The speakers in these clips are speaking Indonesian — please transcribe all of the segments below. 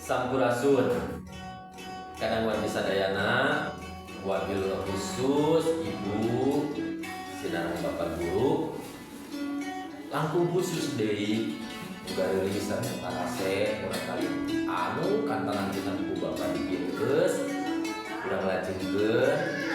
Sampurasun kadang wan bisa dayana wabil khusus ibu sinarang bapak guru langkung khusus deui udah rilisan parase kurang kali anu kantanan kita ku bapak digeus urang lajengkeun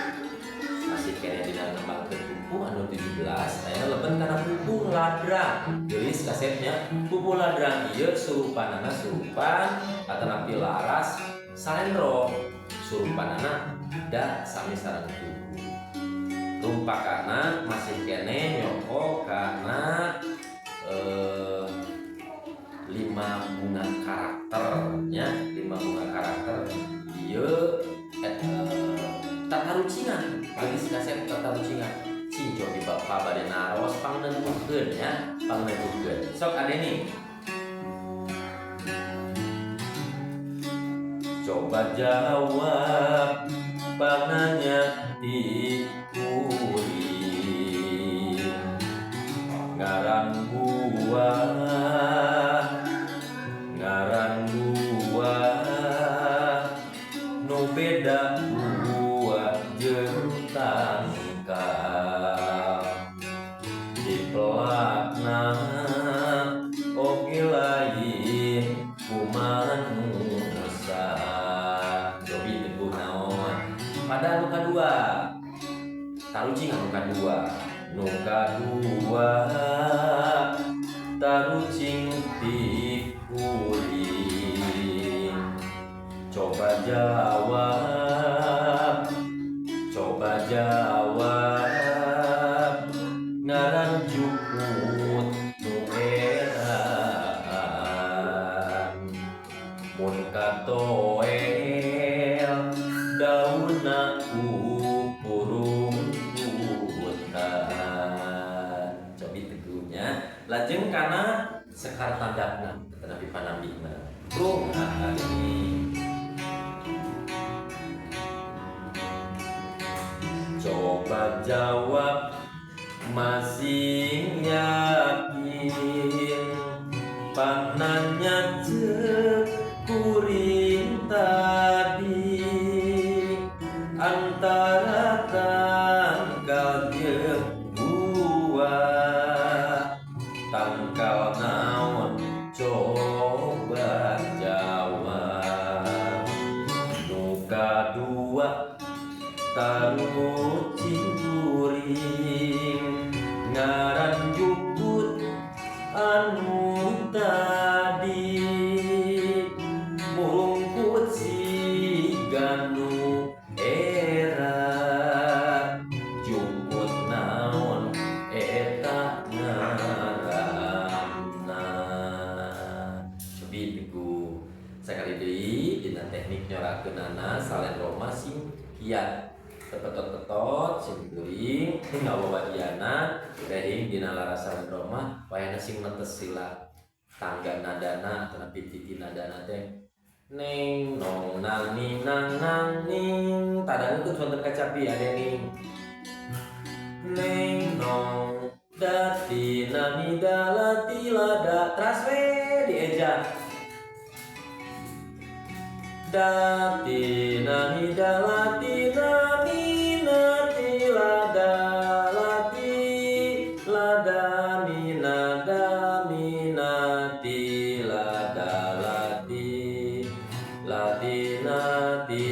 masih kene dina ngembangkeun pupu anu 17 aya leben kana pupu ladrang geulis kasetnya pupu ladrang ieu surupanana surupan atanapi laras salendro surupanana da sami sareng pupu rumpakana masih kene nyoko kana 5 bunga karakternya 5 bunga karakter ieu tatarucingan geus kaset tatarucingan cinco di bapak bade naros pangnentukeun ya pangnentukeun sok adeni coba jawab pananya di kuring ngaran buah nu beda buah jeung tangkal di pelakna oge lain ku manusia jobi teguh naon pada nu kadua tarucing anu kadua nu kadua tarucing ti kuring coba jawab ngaran jukut nu eran mun katoel daunna ku purungkutan cobi teguhnya lajeng kana sekar tandakna tetapi panambihna ini coba jawab masih yakin panannya cek kuring tadi antara tangkal jeung buah tangkal naon coba jawab nu kadua tarucing kuring ngaran jukut anu tadi mungkut siga nu era jukut naon eta ngaranna cobi teguh sakali deui dina teknik nyorakeunana salendro masing kiat tetot-tetot sing kuring tinggal wawadiana teuing dina laras salendro mah wayahna sing netes sila tangga nadana tanapi titi nadana teh neng nong nang ning nang nang ning tadangkeun wonten kacapi adening neng nong dati nami dalati lada teras we dieja dati nami dalati nami nati lada lati lada minada minati lada lati lati nati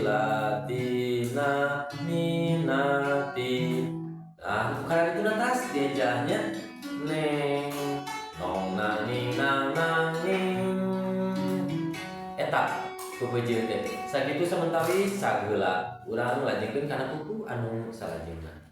lati na minati nah bukan itu natas diejahnya neng nong nanging nang nanging eta kupejeun teh sakitu sementari sageula urang lajengkeun kana pupu anu salajengna